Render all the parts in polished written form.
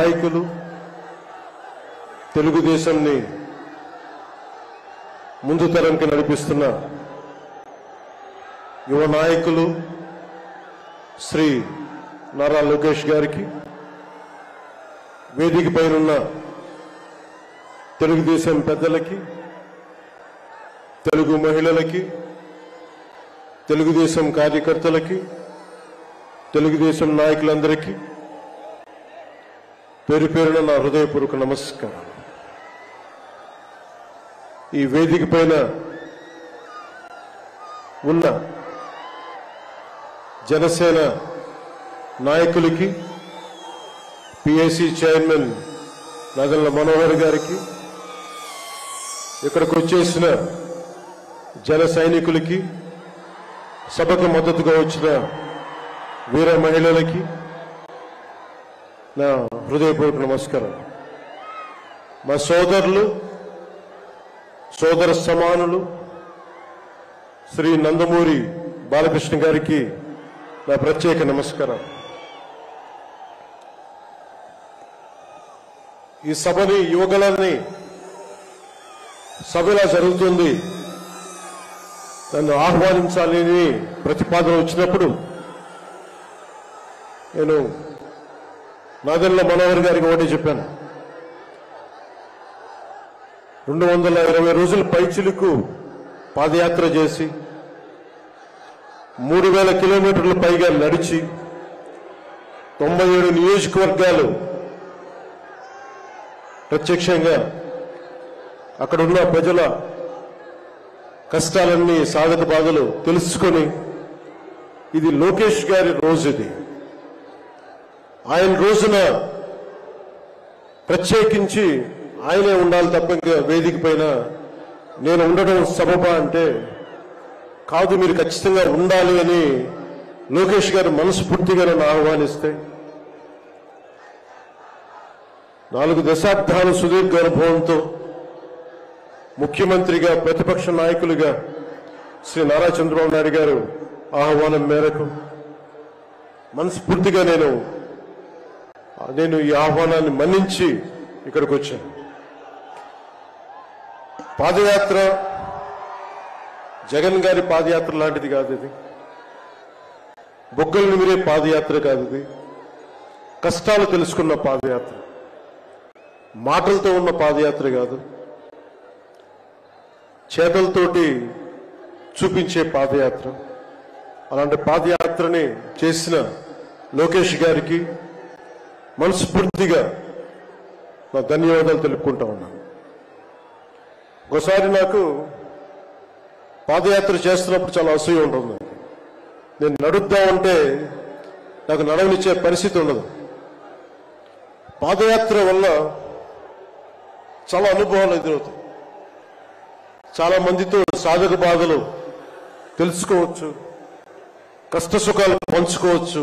నాయకులు, తెలుగుదేశంని ముందు తరంకి నడిపిస్తున్న యువ నాయకులు శ్రీ నారా లోకేష్ గారికి, వేదిక పైనున్న తెలుగుదేశం పెద్దలకి, తెలుగు మహిళలకి, తెలుగుదేశం కార్యకర్తలకి, తెలుగుదేశం నాయకులందరికీ పేరు పేరున నా హృదయపూర్వక నమస్కారం. ఈ వేదిక పైన ఉన్న జనసేన నాయకులకి, పిఐసి చైర్మన్ నాదెళ్ల మనోహర్ గారికి, ఇక్కడికి వచ్చేసిన జన సైనికులకి, సభకు మద్దతుగా వచ్చిన వీర మహిళలకి నా హృదయపూర్వక నమస్కారం. మా సోదరులు, సోదర సమానులు శ్రీ నందమూరి బాలకృష్ణ గారికి నా ప్రత్యేక నమస్కారం. ఈ సభని, యువకులని సభ ఇలా జరుగుతుంది, నన్ను ఆహ్వానించాలని ప్రతిపాదన వచ్చినప్పుడు నేను నాదెళ్ల మనోహర్ గారికి ఒకటి చెప్పాను. 220 రోజుల పైచిలుకు పాదయాత్ర చేసి 3000 కిలోమీటర్ల పైగా నడిచి 97 నియోజకవర్గాలు ప్రత్యక్షంగా అక్కడున్న ప్రజల కష్టాలన్నీ, సాధక బాధలు తెలుసుకొని, ఇది లోకేష్ గారి రోజు, ఇది ఆయన రోజున ప్రత్యేకించి ఆయనే ఉండాలి తప్ప ఇంకా వేదిక పైన నేను ఉండడం సబబా అంటే కాదు, మీరు ఖచ్చితంగా ఉండాలి అని లోకేష్ గారు మనస్ఫూర్తిగా నన్ను ఆహ్వానిస్తే 4 దశాబ్దాల సుదీర్ఘ అనుభవంతో ముఖ్యమంత్రిగా, ప్రతిపక్ష నాయకులుగా శ్రీ నారా చంద్రబాబు నాయుడు గారు ఆహ్వానం మేరకు మనస్ఫూర్తిగా నేను ఈ ఆహ్వానాన్ని మన్నించి ఇక్కడికి వచ్చాను. పాదయాత్ర జగన్ గారి పాదయాత్ర లాంటిది కాదు, ఇది బొగ్గలు నిమిరే పాదయాత్ర కాదు, ఇది కష్టాలు తెలుసుకున్న పాదయాత్ర, మాటలతో ఉన్న పాదయాత్ర కాదు, చేతలతోటి చూపించే పాదయాత్ర. అలాంటి పాదయాత్రని చేసిన లోకేష్ గారికి మనస్ఫూర్తిగా నా ధన్యవాదాలు తెలుపుకుంటా ఉన్నాను. ఒకసారి నాకు పాదయాత్ర చేస్తున్నప్పుడు చాలా అసూయ ఉంటుంది. నేను నడుద్దామంటే నాకు నడవనిచ్చే పరిస్థితి ఉండదు. పాదయాత్ర వల్ల చాలా అనుభవాలు ఎదురవుతాయి. చాలా మందితో సాధక బాధలు తెలుసుకోవచ్చు, కష్ట సుఖాలు పంచుకోవచ్చు.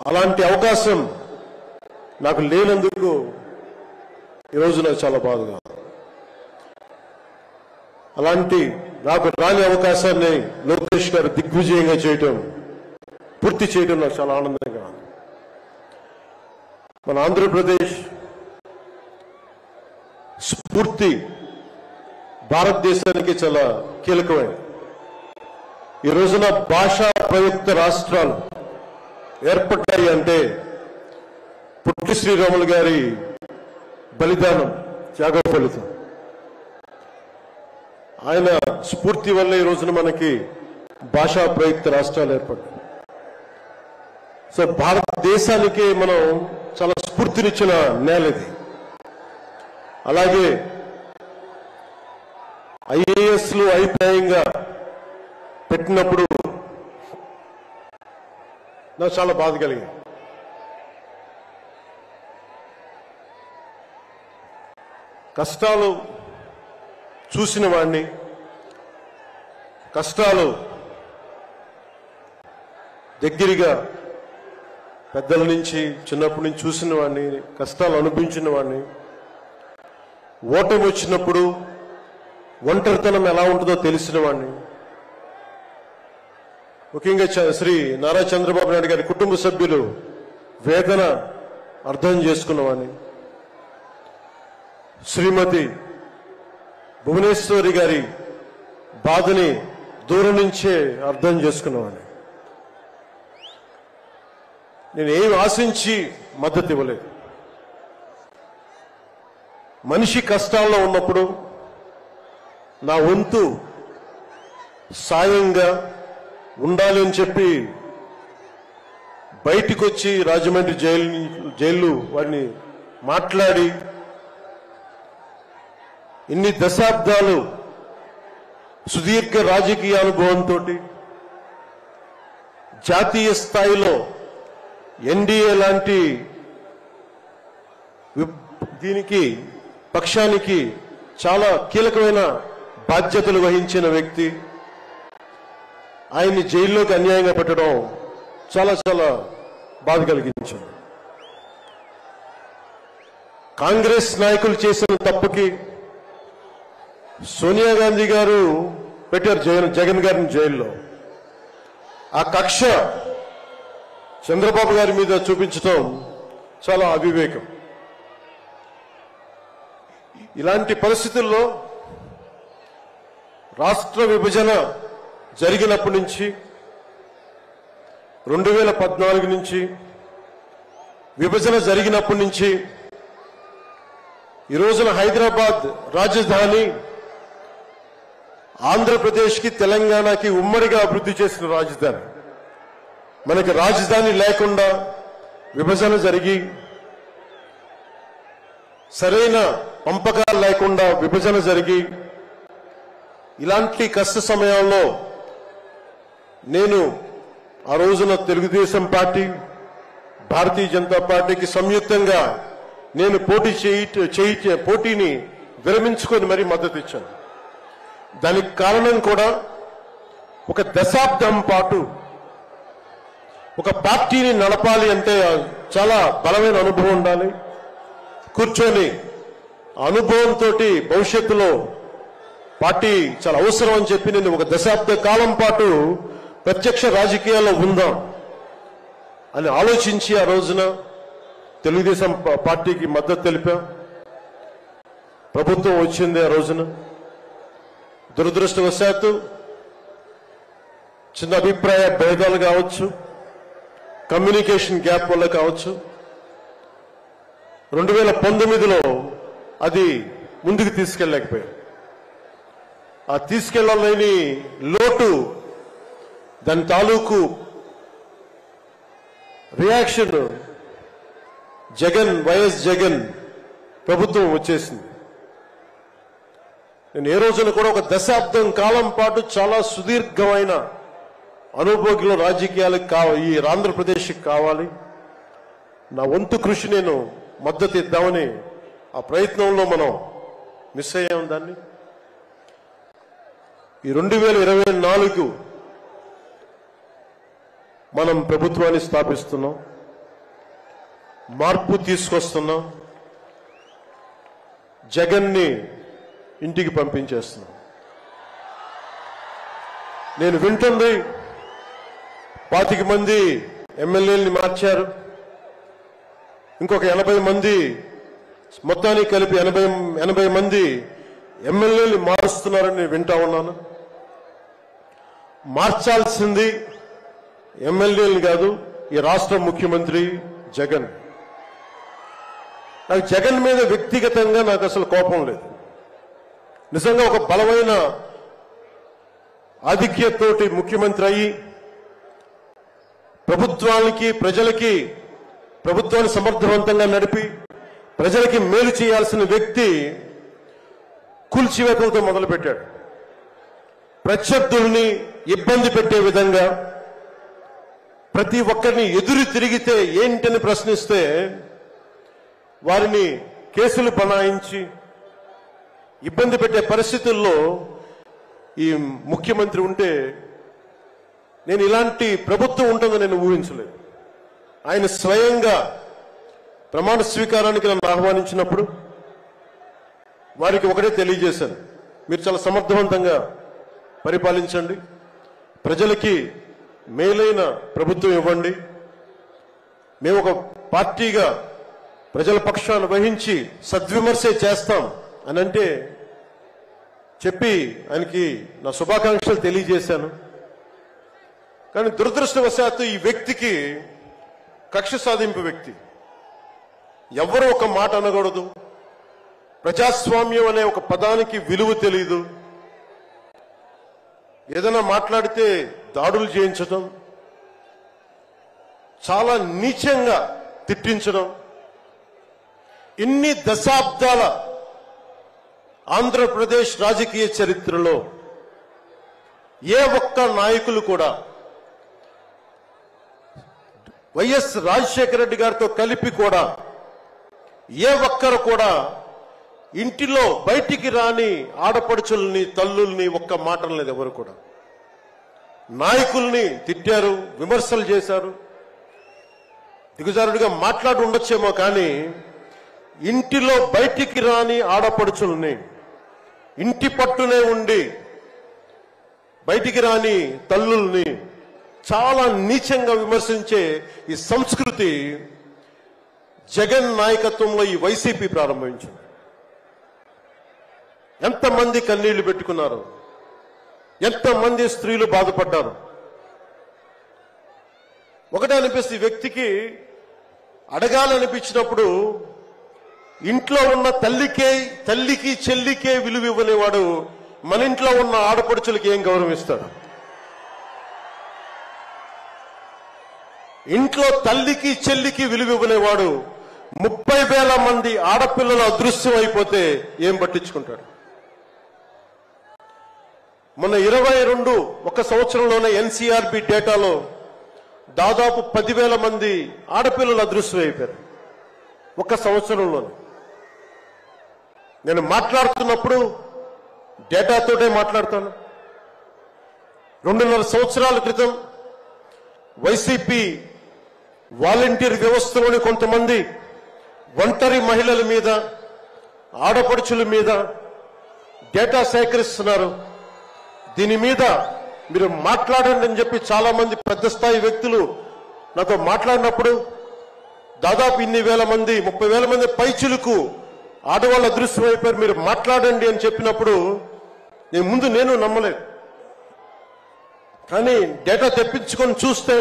అలాంటి అవకాశం నాకు లేనందుకు ఈరోజు నాకు చాలా బాధగా. అలాంటి నాకు రాని అవకాశాన్ని లోకేష్ గారు దిగ్విజయంగా చేయటం, పూర్తి చేయడం నాకు చాలా ఆనందంగా ఉంది. మన ఆంధ్రప్రదేశ్ స్ఫూర్తి భారతదేశానికి చాలా కీలకమైనది. ఈ రోజున భాషా ప్రయుక్త రాష్ట్రాలు ఏర్పడ్డాయి అంటే పుట్టి శ్రీరాములు గారి బలిదానం, త్యాగ ఫలితం. ఆయన స్ఫూర్తి వల్ల ఈ రోజున మనకి భాషా ప్రయుక్త రాష్ట్రాలు ఏర్పడ్డాయి. సో భారతదేశానికి మనం చాలా స్ఫూర్తినిచ్చిన నేల ఇది. అలాగే ఐఏఎస్లు అభిప్రాయంగా పెట్టినప్పుడు నాకు చాలా బాధ కలిగింది. కష్టాలు చూసిన వాడిని, కష్టాలు దగ్గరగా పెద్దల నుంచి, చిన్నప్పటి నుంచి చూసిన వాడిని, కష్టాలు అనిపించిన వాడిని, ఓటమి వచ్చినప్పుడు ఒంటరితనం ఎలా ఉంటుందో తెలిసిన వాడిని, ముఖ్యంగా శ్రీ నారా చంద్రబాబు నాయుడు గారి కుటుంబ సభ్యులు వేదన అర్థం చేసుకున్నవాడిని. శ్రీమతి భువనేశ్వరి గారి బాధని దూరం నుంచే అర్థం చేసుకున్నవాడిని. నేను ఏం ఆశించి మద్దతు ఇవ్వలేదు. మనిషి కష్టాల్లో ఉన్నప్పుడు నా వంతు సాయంగా ఉండాలి అని చెప్పి బయటికి వచ్చి రాజమండ్రి జైలు వారిని మాట్లాడి ఇన్ని దశాబ్దాలు సుదీర్ఘ రాజకీయ అనుభవంతో జాతీయ స్థాయిలో ఎన్డీఏ లాంటి దీనికి పక్షానికి చాలా కీలకమైన బాధ్యతలు వహించిన వ్యక్తి ఆయన్ని జైల్లోకి అన్యాయంగా పెట్టడం చాలా చాలా బాధ కలిగించింది. కాంగ్రెస్ నాయకులు చేసిన తప్పుకి సోనియా గాంధీ గారు పెట్టారు జగన్ గారిని జైల్లో. ఆ కక్ష చంద్రబాబు గారి మీద చూపించడం చాలా అవివేకం. ఇలాంటి పరిస్థితుల్లో రాష్ట్ర విభజన జరిగినప్పటి నుంచి 2014 నుంచి విభజన జరిగినప్పటి నుంచి ఈ రోజున హైదరాబాద్ రాజధాని ఆంధ్రప్రదేశ్కి తెలంగాణకి ఉమ్మడిగా అభివృద్ధి చేసిన రాజధాని. మనకి రాజధాని లేకుండా విభజన జరిగి సరైన పంపకాలు లేకుండా విభజన జరిగి ఇలాంటి కష్ట సమయంలో నేను ఆ రోజున తెలుగుదేశం పార్టీ భారతీయ జనతా పార్టీకి సంయుక్తంగా నేను పోటీని విరమించుకొని మరీ మద్దతు ఇచ్చాను. దానికి కారణం కూడా ఒక దశాబ్దం పాటు ఒక పార్టీని నడపాలి అంటే చాలా బలమైన అనుభవం ఉండాలి. కూర్చొని అనుభవంతో భవిష్యత్తులో పార్టీ చాలా అవసరం అని చెప్పి నేను ఒక దశాబ్ద కాలం పాటు ప్రత్యక్ష రాజకీయాల్లో ఉందాం అని ఆలోచించి ఆ రోజున తెలుగుదేశం పార్టీకి మద్దతు తెలిపాం. ప్రభుత్వం వచ్చింది ఆ రోజున. దురదృష్టవశాత్తు చిన్న అభిప్రాయ భేదాలు కావచ్చు, కమ్యూనికేషన్ గ్యాప్ వల్ల కావచ్చు 2019లో అది ముందుకు తీసుకెళ్ళలేకపోయాం. ఆ తీసుకెళ్లలేని లోటు దాని తాలూకు రియాక్షన్ వైఎస్ జగన్ ప్రభుత్వం వచ్చేసింది. నేను ఏ రోజున కూడా ఒక దశాబ్దం కాలం పాటు చాలా సుదీర్ఘమైన అనుభోగిలో రాజకీయాలకు ఈ ఆంధ్రప్రదేశ్కి కావాలి, నా వంతు కృషి నేను మద్దతు ఇద్దామని ఆ ప్రయత్నంలో మనం మిస్ అయ్యాం. దాన్ని ఈ 2024 మనం ప్రభుత్వాన్ని స్థాపిస్తున్నాం, మార్పు తీసుకొస్తున్నాం, జగన్ని ఇంటికి పంపించేస్తున్నాం. నేను వింటుంది 25 మంది ఎమ్మెల్యేలని మార్చారు, ఇంకొక 80 మంది మొత్తానికి కలిపి 80 మంది ఎమ్మెల్యేలు మారుస్తున్నారని వింటా ఉన్నాను. మార్చాల్సింది ఎమ్మెల్యేలు కాదు, ఈ రాష్ట్ర ముఖ్యమంత్రి జగన్. నాకు జగన్ మీద వ్యక్తిగతంగా నాకు అసలు కోపం లేదు. నిజంగా ఒక బలమైన ఆధిక్యతతోటి ముఖ్యమంత్రి అయ్యి ప్రభుత్వానికి ప్రజలకి ప్రభుత్వాన్ని సమర్థవంతంగా నడిపి ప్రజలకి మేలు చేయాల్సిన వ్యక్తి కూల్చివేతలతో మొదలుపెట్టాడు. ప్రత్యర్థుల్ని ఇబ్బంది పెట్టే విధంగా ప్రతి ఒక్కరిని ఎదురు తిరిగితే ఏంటని ప్రశ్నిస్తే వారిని కేసులు బనాయించి ఇబ్బంది పెట్టే పరిస్థితుల్లో ఈ ముఖ్యమంత్రి ఉంటే నేను ఇలాంటి ప్రభుత్వం ఉంటుందని నేను ఊహించలేదు. ఆయన స్వయంగా ప్రమాణ స్వీకారానికి నన్ను ఆహ్వానించినప్పుడు వారికి ఒకటే తెలియజేశాను, మీరు చాలా సమర్థవంతంగా పరిపాలించండి, ప్రజలకి మేలైన ప్రభుత్వం ఇవ్వండి, మేము ఒక పార్టీగా ప్రజల పక్షాన్ని వహించి సద్విమర్శే చేస్తాం అని అంటే చెప్పి ఆయనకి నా శుభాకాంక్షలు తెలియజేశాను. కానీ దురదృష్టవశాత్తు ఈ వ్యక్తికి కక్ష సాధింపు వ్యక్తి, ఎవరు ఒక మాట అనకూడదు, ప్రజాస్వామ్యం అనే ఒక పదానికి విలువ తెలియదు, ఏదైనా మాట్లాడితే దాడులు చేయించడం, చాలా నీచంగా తిట్టించడం, ఇన్ని దశాబ్దాల ఆంధ్రప్రదేశ్ రాజకీయ చరిత్రలో ఏ ఒక్క నాయకులు కూడా వైఎస్ రాజశేఖర రెడ్డి గారితో కలిపి కూడా ఏ ఒక్కరు కూడా ఇంటిలో బయటికి రాని ఆడపడుచుల్ని తల్లుల్ని ఒక్క మాట లేదు. ఎవరు కూడా నాయకుల్ని తిట్టారు, విమర్శలు చేశారు, దిగజారుడిగా మాట్లాడి ఉండొచ్చేమో, కానీ ఇంటిలో బయటికి రాని ఆడపడుచుల్ని, ఇంటి పట్టునే ఉండి బయటికి రాని తల్లుల్ని చాలా నీచంగా విమర్శించే ఈ సంస్కృతి జగన్ నాయకత్వంలో ఈ వైసీపీ ప్రారంభించింది. ఎంతమంది కన్నీళ్లు పెట్టుకున్నారు, ఎంతమంది స్త్రీలు బాధపడ్డారు. ఒకటే అనిపిస్తుంది, ఈ వ్యక్తికి అడగాలనిపించినప్పుడు ఇంట్లో ఉన్న తల్లికి చెల్లికే విలువ ఇవ్వలేవాడు మన ఇంట్లో ఉన్న ఆడపడుచులకి ఏం గౌరవం ఇస్తాడు? ఇంట్లో తల్లికి చెల్లికి విలువ ఇవ్వలేవాడు 30,000 మంది ఆడపిల్లలు అదృశ్యం అయిపోతే ఏం పట్టించుకుంటాడు? మొన్న 22 ఒక సంవత్సరంలోనే ఎన్సీఆర్బీ డేటాలో దాదాపు 10,000 మంది ఆడపిల్లలు అదృశ్యం అయిపోయారు ఒక సంవత్సరంలోనే. నేను మాట్లాడుతున్నప్పుడు డేటాతోటే మాట్లాడతాను. 2.5 సంవత్సరాల క్రితం వైసీపీ వాలంటీర్ వ్యవస్థలోని కొంతమంది ఒంటరి మహిళల మీద, ఆడపడుచుల మీద డేటా సేకరిస్తున్నారు. దీని మీద మీరు మాట్లాడండి అని చెప్పి చాలా మంది పెద్ద స్థాయి వ్యక్తులు నాతో మాట్లాడినప్పుడు దాదాపు ఇన్ని వేల మంది, 30,000 మంది పైచులకు ఆడవాళ్ళు అదృశ్యం అయిపోయారు, మీరు మాట్లాడండి అని చెప్పినప్పుడు నేను నమ్మలేదు. కానీ డేటా తెప్పించుకొని చూస్తే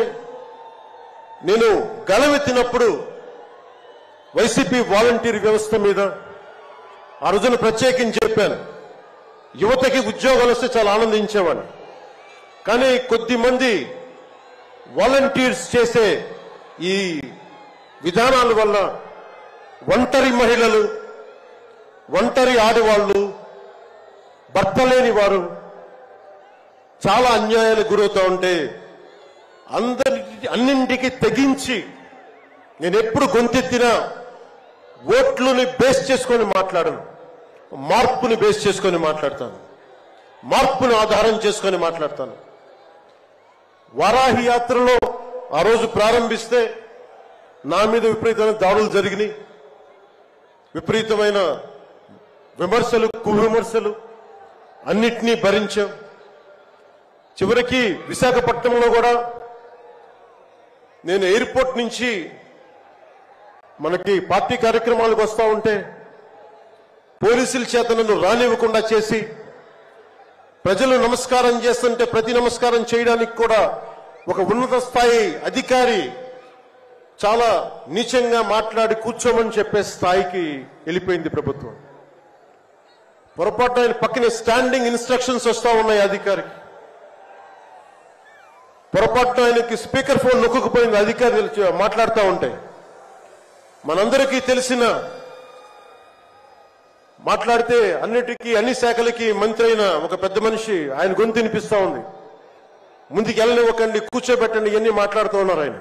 నేను గలవెత్తినప్పుడు వైసీపీ వాలంటీర్ వ్యవస్థ మీద ఆ రోజున ప్రత్యేకించి చెప్పాను. యువతకి ఉద్యోగాలు వస్తే చాలా ఆనందించేవాడిని. కానీ కొద్దిమంది వాలంటీర్స్ చేసే ఈ విధానాల వల్ల ఒంటరి మహిళలు, ఒంటరి ఆడవాళ్లు, భర్త లేని వారు చాలా అన్యాయాలకు గురవుతూ ఉంటే అన్నింటికి తెగించి నేను ఎప్పుడు గొంతెత్తినా ఓట్లుని బేస్ చేసుకొని మాట్లాడను, మార్పుని బేస్ చేసుకొని మాట్లాడతాను, మార్పుని ఆధారం చేసుకొని మాట్లాడతాను. వారాహి యాత్రలో ఆ రోజు ప్రారంభిస్తే నా మీద విపరీతమైన దాడులు జరిగినాయి, విపరీతమైన విమర్శలు, కువిమర్శలు అన్నిటినీ భరించాం. చివరికి విశాఖపట్నంలో కూడా నేను ఎయిర్పోర్ట్ నుంచి మనకి పార్టీ కార్యక్రమాలకు వస్తూ ఉంటే పోలీసుల చేత నన్ను రానివ్వకుండా చేసి, ప్రజలు నమస్కారం చేస్తుంటే ప్రతి నమస్కారం చేయడానికి కూడా ఒక ఉన్నత స్థాయి అధికారి చాలా నీచంగా మాట్లాడి కూర్చోమని చెప్పే స్థాయికి వెళ్ళిపోయింది ప్రభుత్వం. పొరపాటు ఆయన పక్కనే స్టాండింగ్ ఇన్స్ట్రక్షన్స్ వస్తూ ఉన్నాయి అధికారికి. పొరపాటున ఆయనకి స్పీకర్ ఫోన్ నొక్కుకుపోయింది అధికారి మాట్లాడుతూ ఉంటాయి. మనందరికీ తెలిసిన మాట్లాడితే అన్ని శాఖలకి మంత్రి అయిన ఒక పెద్ద మనిషి ఆయన గొంతు వినిపిస్తా ఉంది. ముందుకు వెళ్ళనివ్వకండి, కూర్చోబెట్టండి, ఇవన్నీ మాట్లాడుతూ ఉన్నారు ఆయన.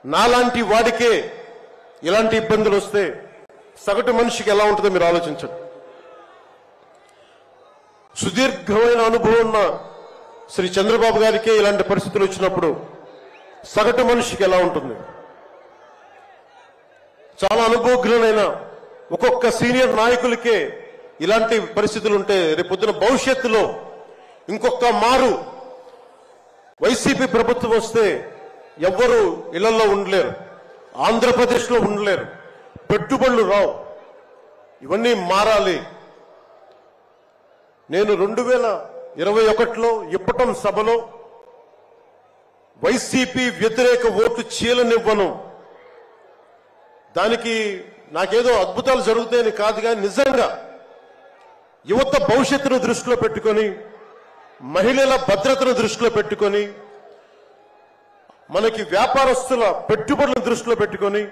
నాలాంటి వాడికే ఇలాంటి ఇబ్బందులు వస్తే సగటు మనిషికి ఎలా ఉంటుందో మీరు ఆలోచించండి. సుదీర్ఘమైన అనుభవం ఉన్న శ్రీ చంద్రబాబు గారికే ఇలాంటి పరిస్థితులు వచ్చినప్పుడు సగటు మనిషికి ఎలా ఉంటుంది? చాలా అనుభవజ్ఞులైన ఒక్కొక్క సీనియర్ నాయకులకే ఇలాంటి పరిస్థితులు ఉంటే రేపొద్దున భవిష్యత్తులో ఇంకొక మారు వైసీపీ ప్రభుత్వం వస్తే ఎవ్వరూ ఇళ్లలో ఉండలేరు. ఆంధ్రప్రదేశ్లో ఉండలేరు, పెట్టుబడులు రావు. ఇవన్నీ మారాలి. నేను 2021లో ఇప్పటం సభలో వైసీపీ వ్యతిరేక ఓటు చీలనివ్వను. దానికి నాకేదో అద్భుతాలు జరుగుతాయని కాదు, కానీ నిజంగా యువత భవిష్యత్తును దృష్టిలో పెట్టుకొని, మహిళల భద్రతను దృష్టిలో పెట్టుకొని, మనకి వ్యాపారస్తుల పెట్టుబడులను దృష్టిలో పెట్టుకొని,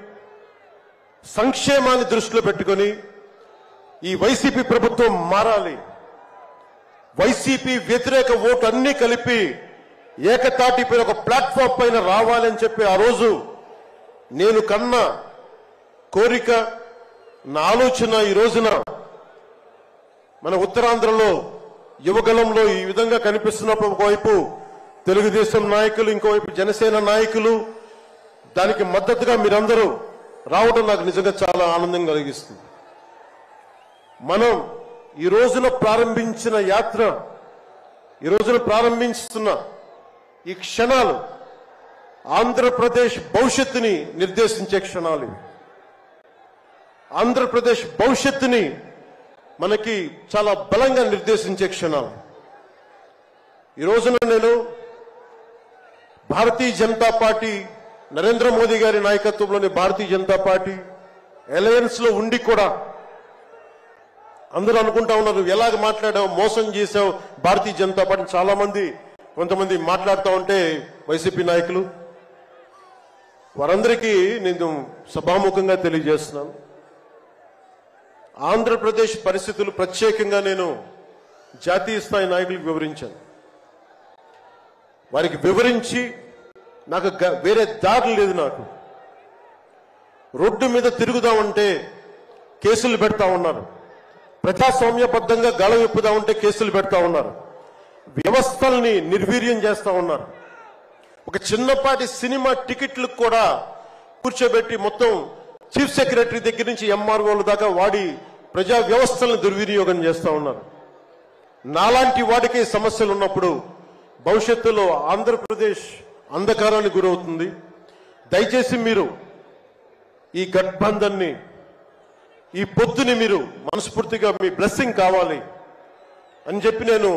సంక్షేమాన్ని దృష్టిలో పెట్టుకొని ఈ వైసీపీ ప్రభుత్వం మారాలి. వైసీపీ వ్యతిరేక ఓటు అన్ని కలిపి ఏకతాటిపై ఒక ప్లాట్ఫామ్ పైన రావాలని చెప్పి ఆ రోజు నేను కన్న కోరిక, నా ఆలోచన ఈ రోజున మన ఉత్తరాంధ్రలో యువగలంలో ఈ విధంగా కనిపిస్తున్నప్పుడు ఒకవైపు తెలుగుదేశం నాయకులు, ఇంకోవైపు జనసేన నాయకులు, దానికి మద్దతుగా మీరందరూ రావడం నాకు నిజంగా చాలా ఆనందం కలిగిస్తుంది. మనం ఈ రోజున ప్రారంభించిన యాత్ర, ఈ రోజున ప్రారంభిస్తున్న ఈ క్షణాలు ఆంధ్రప్రదేశ్ భవిష్యత్తుని నిర్దేశించే క్షణాలు. ఆంధ్రప్రదేశ్ భవిష్యత్తుని మనకి చాలా బలంగా నిర్దేశించే క్షణాలు. ఈ రోజున నేను భారతీయ జనతా పార్టీ, నరేంద్ర మోదీ గారి నాయకత్వంలోని భారతీయ జనతా పార్టీ అలయన్స్ లో ఉండి కూడా అందరూ అనుకుంటా ఉన్నారు, ఎలాగ మాట్లాడావు, మోసం చేశావు భారతీయ జనతా పార్టీ. చాలా మంది, కొంతమంది మాట్లాడుతూ ఉంటే వైసీపీ నాయకులు, వారందరికీ నేను సభాముఖంగా తెలియజేస్తున్నాను, ఆంధ్రప్రదేశ్ పరిస్థితులు ప్రత్యేకంగా నేను జాతీయ స్థాయి నాయకులకు వివరించాను. వారికి వివరించి నాకు వేరే దారి లేదు. నాకు రోడ్డు మీద తిరుగుదామంటే కేసులు పెడతా ఉన్నారు, ప్రజాస్వామ్యబద్ధంగా గళం విప్పుదామంటే కేసులు పెడతా ఉన్నారు, వ్యవస్థల్ని నిర్వీర్యం చేస్తా ఉన్నారు. ఒక చిన్నపాటి సినిమా టికెట్లకు కూడా కూర్చోబెట్టి మొత్తం చీఫ్ సెక్రటరీ దగ్గర నుంచి ఎంఆర్ఓల దాకా వాడి ప్రజా వ్యవస్థలను దుర్వినియోగం చేస్తా ఉన్నారు. నాలాంటి వాడికి సమస్యలు ఉన్నప్పుడు భవిష్యత్తులో ఆంధ్రప్రదేశ్ అంధకారానికి గురవుతుంది. దయచేసి మీరు ఈ గఠబంధన్ని, ఈ పొత్తుని మీరు మనస్ఫూర్తిగా మీ బ్లెస్సింగ్ కావాలి అని చెప్పి నేను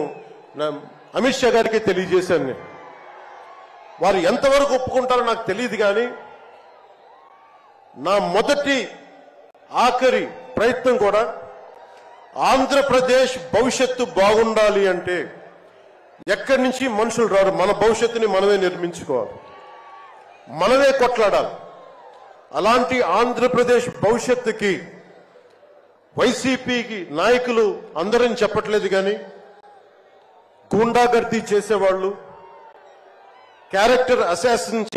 అమిత్ షా గారికి తెలియజేశాను. వారు ఎంతవరకు ఒప్పుకుంటారో నాకు తెలియదు, కానీ నా మొదటి ఆఖరి ప్రయత్నం కూడా ఆంధ్రప్రదేశ్ భవిష్యత్తు బాగుండాలి అంటే ఎక్కడి నుంచి మనుషులు రారు, మన భవిష్యత్తుని మనమే నిర్మించుకోవాలి, మనమే కొట్లాడాలి. అలాంటి ఆంధ్రప్రదేశ్ భవిష్యత్తుకి వైసీపీకి నాయకులు అందరని చెప్పట్లేదు, కానీ గూండాగర్దీ చేసేవాళ్ళు, క్యారెక్టర్ అసాసినేషన్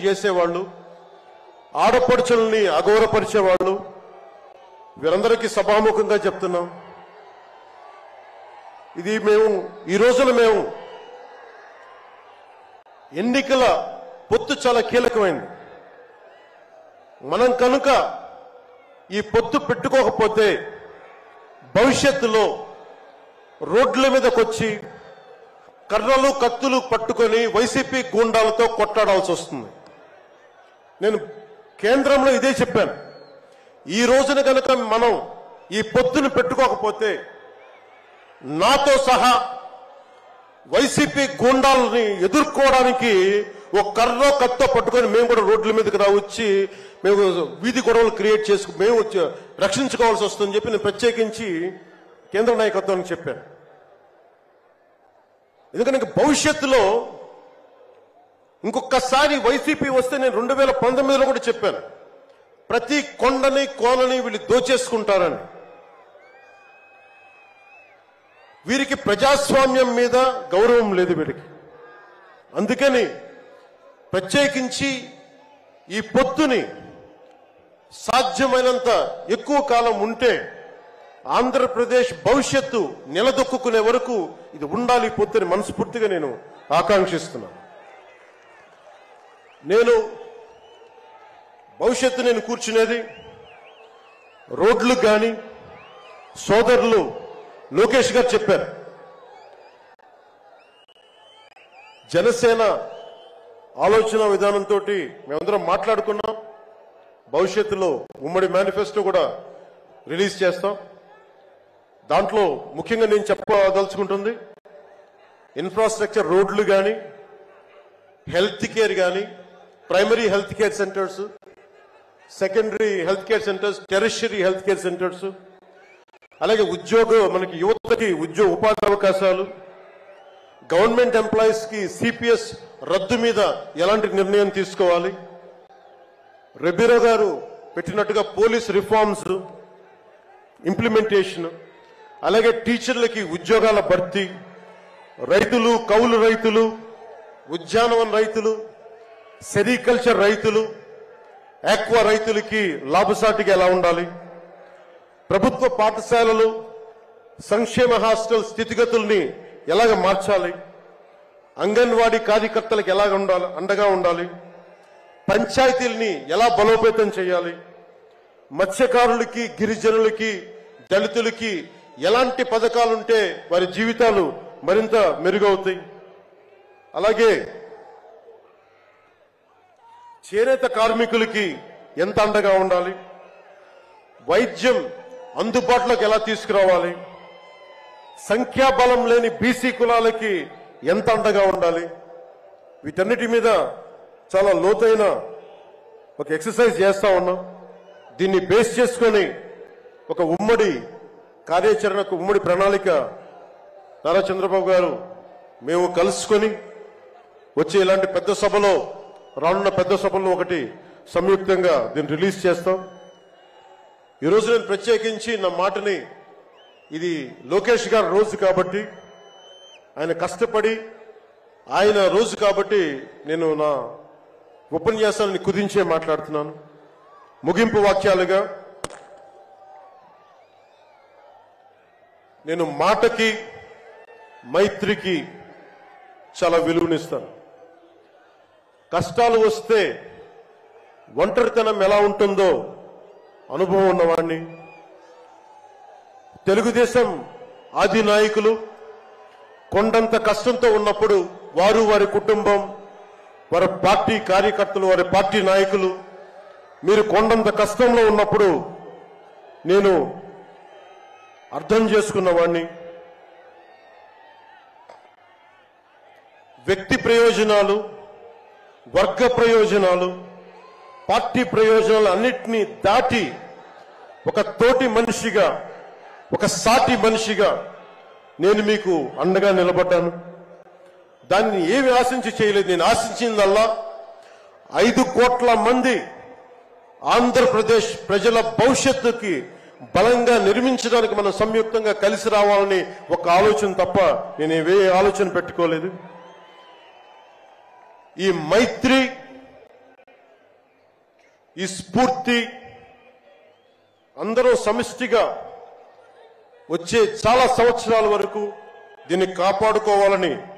చేసేవాళ్ళు, ఆడపడుచుల్ని అగౌరవపరిచేవాళ్ళు, వీరందరికీ సభాముఖంగా చెప్తున్నాం, ఇది ఈ రోజున మేము ఎన్నికల పొత్తు చాలా కీలకమైంది. మనం కనుక ఈ పొత్తు పెట్టుకోకపోతే భవిష్యత్తులో రోడ్ల మీదకి వచ్చి కర్రలు కత్తులు పట్టుకొని వైసీపీ గూండాలతో కొట్లాడాల్సి వస్తుంది. నేను కేంద్రంలో ఇదే చెప్పాను. ఈ రోజున కనుక మనం ఈ పొత్తును పెట్టుకోకపోతే నాతో సహా వైసీపీ గూండాలని ఎదుర్కోవడానికి ఒక కర్రో కత్తో పట్టుకొని మేము కూడా రోడ్ల మీదకి వచ్చి మేము వీధి గొడవలు క్రియేట్ చేసుకు మేము రక్షించుకోవాల్సి వస్తుందని చెప్పి నేను ప్రత్యేకించి కేంద్ర నాయకత్వానికి చెప్పాను. ఎందుకంటే భవిష్యత్తులో ఇంకొకసారి వైసీపీ వస్తే నేను 2019లో కూడా చెప్పాను, ప్రతి కొండని కోనని వీళ్ళు దోచేసుకుంటారని. వీరికి ప్రజాస్వామ్యం మీద గౌరవం లేదు వీరికి. అందుకని ప్రత్యేకించి ఈ పొత్తుని సాధ్యమైనంత ఎక్కువ కాలం ఉంటే ఆంధ్రప్రదేశ్ భవిష్యత్తు నిలదొక్కునే వరకు ఇది ఉండాలి పొత్తుని మనస్ఫూర్తిగా నేను ఆకాంక్షిస్తున్నాను. నేను భవిష్యత్తు నేను కూర్చునేది రోడ్లు కానీ సోదరులు లోకేష్ గారు చెప్పారు, జనసేన ఆలోచన విధానంతో మేమందరం మాట్లాడుకున్నాం. భవిష్యత్తులో ఉమ్మడి మేనిఫెస్టో కూడా రిలీజ్ చేస్తాం. దాంట్లో ముఖ్యంగా నేను చెప్పదలుచుకుంటుంది ఇన్ఫ్రాస్ట్రక్చర్, రోడ్లు కానీ, హెల్త్ కేర్ కానీ, primary health care centres, secondary health care centres, tertiary health care centres, అలాగే మనకి యువతకి ఉపాధి అవకాశాలు, గవర్నమెంట్ ఎంప్లాయీస్ కి సిపిఎస్ రద్దు మీద ఎలాంటి నిర్ణయం తీసుకోవాలి, రెబీరో గారు పెట్టినట్టుగా పోలీస్ రిఫార్మ్స్ ఇంప్లిమెంటేషన్, అలాగే టీచర్లకి ఉద్యోగాల భర్తీ, రైతులు, కౌలు రైతులు, ఉద్యానవన రైతులు, సెరికల్చర్ రైతులు, ఆక్వా రైతులకి లాభసాటిగా ఎలా ఉండాలి, ప్రభుత్వ పాఠశాలలు, సంక్షేమ హాస్టల్ స్థితిగతుల్ని ఎలాగ మార్చాలి, అంగన్వాడీ కార్యకర్తలకు ఎలాగ అండగా ఉండాలి, పంచాయతీల్ని ఎలా బలోపేతం చేయాలి, మత్స్యకారులకి, గిరిజనులకి, దళితులకి ఎలాంటి పథకాలుంటే వారి జీవితాలు మరింత మెరుగవుతాయి, అలాగే చేనేత కార్మికులకి ఎంత అండగా ఉండాలి, వైద్యం అందుబాటులోకి ఎలా తీసుకురావాలి, సంఖ్యాబలం లేని బీసీ కులాలకి ఎంత అండగా ఉండాలి, వీటన్నిటి మీద చాలా లోతైన ఒక ఎక్సర్సైజ్ చేస్తా ఉన్నాం. దీన్ని బేస్ చేసుకొని ఒక ఉమ్మడి కార్యాచరణకు, ఉమ్మడి ప్రణాళిక నారా చంద్రబాబు గారు మేము కలుసుకొని వచ్చే ఇలాంటి పెద్ద సభలో, రానున్న పెద్ద సభలో ఒకటి సంయుక్తంగా దీన్ని రిలీజ్ చేస్తాం. ఈరోజు నేను ప్రత్యేకించి నా మాటని, ఇది లోకేష్ గారి రోజు కాబట్టి, ఆయన కష్టపడి ఆయన రోజు కాబట్టి నేను నా ఉపన్యాసాన్ని కుదించే మాట్లాడుతున్నాను. ముగింపు వాక్యాలుగా నేను మాటకి, మైత్రికి చాలా విలువనిస్తాను. కష్టాలు వస్తే ఒంటరితనం ఎలా ఉంటుందో అనుభవం ఉన్నవాడిని. తెలుగుదేశం ఆది నాయకులు కొండంత కష్టంతో ఉన్నప్పుడు వారు, వారి కుటుంబం, వారి పార్టీ కార్యకర్తలు, వారి పార్టీ నాయకులు మీరు కొండంత కష్టంలో ఉన్నప్పుడు నేను అర్థం చేసుకున్నవాడిని. వ్యక్తి ప్రయోజనాలు, వర్గ ప్రయోజనాలు, పార్టీ ప్రయోజనాలు అన్నిటినీ దాటి ఒక తోటి మనిషిగా, ఒక సాటి మనిషిగా నేను మీకు అండగా నిలబడ్డాను. దాన్ని ఏమి ఆశించి చేయలేదు. నేను ఆశించిందల్లా 5 కోట్ల మంది ఆంధ్రప్రదేశ్ ప్రజల భవిష్యత్తుకి బలంగా నిర్మించడానికి మనం సంయుక్తంగా కలిసి రావాలని ఒక ఆలోచన తప్ప నేను ఏ ఆలోచన పెట్టుకోలేదు. ఈ మైత్రి, ఈ స్ఫూర్తి అందరూ సమిష్టిగా వచ్చే చాలా సంవత్సరాల వరకు దీన్ని కాపాడుకోవాలని